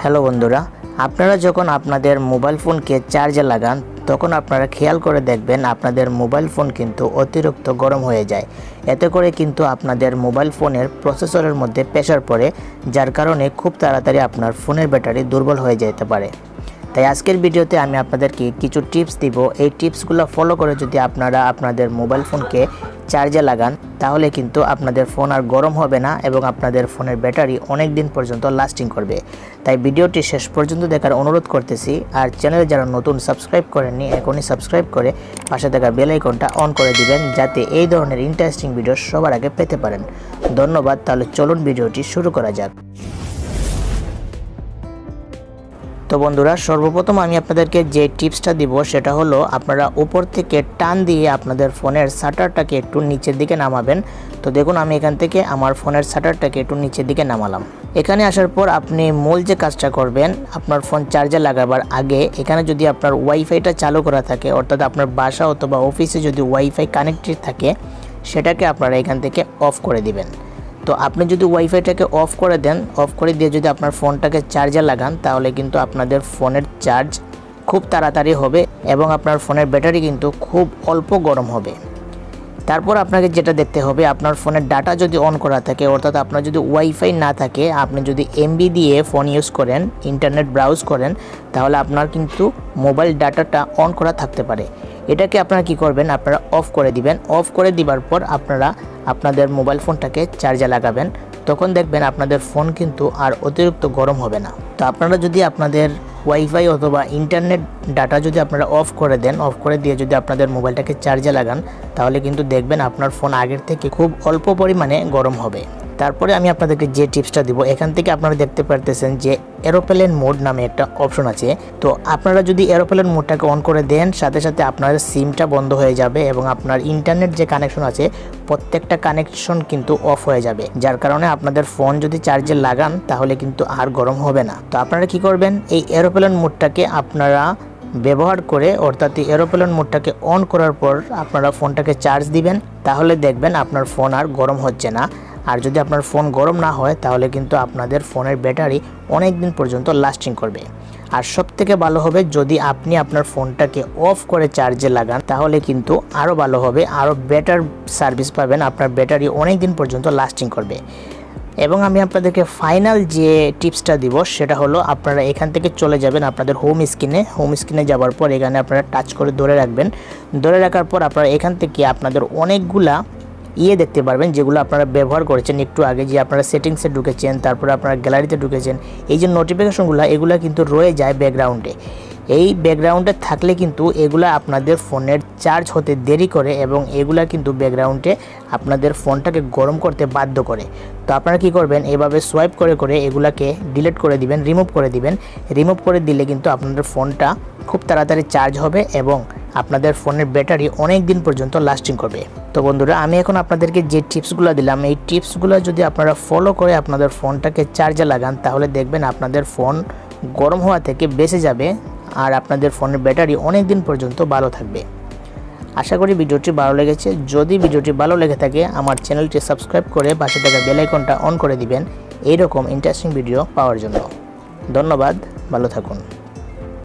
Hello বন্ধুরা, আপনারা যখন আপনাদের মোবাইল ফোনকে চার্জে লাগান তখন আপনারা খেয়াল করে দেখবেন আপনাদের মোবাইল ফোন কিন্তু অতিরিক্ত গরম হয়ে যায়। এতে করে কিন্তু আপনাদের মোবাইল ফোনের প্রসেসরের মধ্যে প্রেসার পড়ে, যার কারণে খুব তাড়াতাড়ি আপনার ফোনের ব্যাটারি দুর্বল হয়ে যেতে পারে। তাই আজকের ভিডিওতে আমি আপনাদেরকে কিছু টিপস দিব। এই টিপসগুলো ফলো করে যদি আপনারা আপনাদের মোবাইল ফোনকে চার্জে লাগান তাহলে কিন্তু আপনাদের ফোন আর গরম হবে না এবং আপনাদের ফোনের ব্যাটারি অনেক দিন পর্যন্ত লাস্টিং করবে। তাই ভিডিওটি শেষ পর্যন্ত দেখার অনুরোধ করতেছি। আর চ্যানেলে যারা নতুন সাবস্ক্রাইব করেননি এখনই সাবস্ক্রাইব করে পাশে থাকা বেল আইকনটা অন করে দিবেন, যাতে এই ধরনের ইন্টারেস্টিং ভিডিও সবার আগে পেতে পারেন। ধন্যবাদ। তাহলে চলুন ভিডিওটি শুরু করা যাক। তো বন্ধুরা, সর্বপ্রথম আমি আপনাদেরকে যে টিপসটা দিব সেটা হলো আপনারা উপর থেকে টান দিয়ে আপনাদের ফোনের শাটারটাকে একটু নিচের দিকে নামাবেন। তো দেখুন, আমি এখান থেকে আমার ফোনের শাটারটাকে একটু নিচের দিকে নামালাম। এখানে আসার পর আপনি মূল যে কাজটা করবেন, আপনার ফোন চার্জে লাগাবার আগে এখানে যদি আপনার ওয়াইফাইটা চালু করা থাকে, অর্থাৎ আপনার বাসা অথবা অফিসে যদি ওয়াইফাই কানেক্টেড থাকে, সেটাকে আপনারা এখান থেকে অফ করে দিবেন। তো আপনি যদি ওয়াইফাইটাকে অফ করে দেন, অফ করে দিয়ে যদি আপনার ফোনটাকে চার্জে লাগান তাহলে কিন্তু আপনাদের ফোনের চার্জ খুব তাড়াতাড়ি হবে এবং আপনার ফোনের ব্যাটারি কিন্তু খুব অল্প গরম হবে। তারপর আপনাকে যেটা দেখতে হবে, আপনার ফোনের ডাটা যদি অন করা থাকে, অর্থাৎ আপনার যদি ওয়াইফাই না থাকে, আপনি যদি এমবি দিয়ে ফোন ইউজ করেন, ইন্টারনেট ব্রাউজ করেন, তাহলে আপনার কিন্তু মোবাইল ডাটাটা অন করা থাকতে পারে। এটাকে আপনারা কি করবেন, আপনারা অফ করে দিবেন। অফ করে দিবার পর আপনারা আপনাদের মোবাইল ফোনটাকে চার্জে লাগাবেন। তখন দেখবেন আপনাদের ফোন কিন্তু আর অতিরিক্ত গরম হবে না। তো আপনারা যদি আপনাদের ওয়াইফাই অথবা ইন্টারনেট ডাটা যদি আপনারা অফ করে দেন, অফ করে দিয়ে যদি আপনাদের মোবাইলটাকে চার্জে লাগান তাহলে কিন্তু দেখবেন আপনার ফোন আগের থেকে খুব অল্প পরিমাণে গরম হবে। তারপরে আমি আপনাদেরকে যে টিপসটা দিব, এখান থেকে আপনারা দেখতে পারতেছেন যে এরোপ্লেন মোড নামে একটা অপশন আছে। তো আপনারা যদি এরোপ্লেন মোডটাকে অন করে দেন, সাথে সাথে আপনার সিমটা বন্ধ হয়ে যাবে এবং আপনার ইন্টারনেট যে কানেকশন আছে প্রত্যেকটা কানেকশন কিন্তু অফ হয়ে যাবে, যার কারণে আপনাদের ফোন যদি চার্জে লাগান তাহলে কিন্তু আর গরম হবে না। তো আপনারা কি করবেন, এই এরোপ্লেন মোডটাকে আপনারা ব্যবহার করে, অর্থাৎ এরোপ্লেন মোডটাকে অন করার পর আপনারা ফোনটাকে চার্জ দিবেন, তাহলে দেখবেন আপনার ফোন আর গরম হচ্ছে না। আর যদি আপনার ফোন গরম না হয় তাহলে কিন্তু আপনাদের ফোনের ব্যাটারি অনেক দিন পর্যন্ত লাস্টিং করবে। আর সবথেকে ভালো হবে যদি আপনি আপনার ফোনটাকে অফ করে চার্জে লাগান, তাহলে কিন্তু আরও ভালো হবে, আরও বেটার সার্ভিস পাবেন, আপনার ব্যাটারি অনেক দিন পর্যন্ত লাস্টিং করবে। এবং আমি আপনাদেরকে ফাইনাল যে টিপসটা দিব সেটা হলো, আপনারা এখান থেকে চলে যাবেন আপনাদের হোম স্ক্রিনে যাওয়ার পর এখানে আপনারা টাচ করে ধরে রাখবেন। ধরে রাখার পর আপনারা এখান থেকে আপনাদের অনেকগুলা দেখতে পারবেন যেগুলো আপনারা ব্যবহার করেছেন একটু আগে, যে আপনারা সেটিংসে ঢুকেছেন, তারপরে আপনারা গ্যালারিতে ঢুকেছেন। এই যে নোটিফিকেশনগুলো এগুলো কিন্তু রয়ে যায় ব্যাকগ্রাউন্ডে। এই ব্যাকগ্রাউন্ডে থাকলে কিন্তু এগুলা আপনাদের ফোনের চার্জ হতে দেরি করে এবং এগুলা কিন্তু ব্যাকগ্রাউন্ডে আপনাদের ফোনটাকে গরম করতে বাধ্য করে। তো আপনারা কি করবেন, এভাবে সোয়াইপ করে করে এগুলাকে ডিলিট করে দিবেন, রিমুভ করে দিবেন। রিমুভ করে দিলে কিন্তু আপনাদের ফোনটা খুব তাড়াতাড়ি চার্জ হবে এবং আপনাদের ফোনের ব্যাটারি অনেক দিন পর্যন্ত লাস্টিং করবে। তো বন্ধুরা, আমি এখন আপনাদেরকে যে টিপসগুলো দিলাম, এই টিপসগুলো যদি আপনারা ফলো করে আপনাদের ফোনটাকে চার্জে লাগান তাহলে দেখবেন আপনাদের ফোন গরম হওয়া থেকে বেঁচে যাবে আর আপনাদের ফোনের ব্যাটারি অনেক দিন পর্যন্ত ভালো থাকবে। আশা করি ভিডিওটি ভালো লেগেছে। যদি ভিডিওটি ভালো লেগে থাকে আমার চ্যানেলটি সাবস্ক্রাইব করে পাশে থাকা বেল আইকনটা অন করে দিবেন এইরকম ইন্টারেস্টিং ভিডিও পাওয়ার জন্য। ধন্যবাদ, ভালো থাকুন।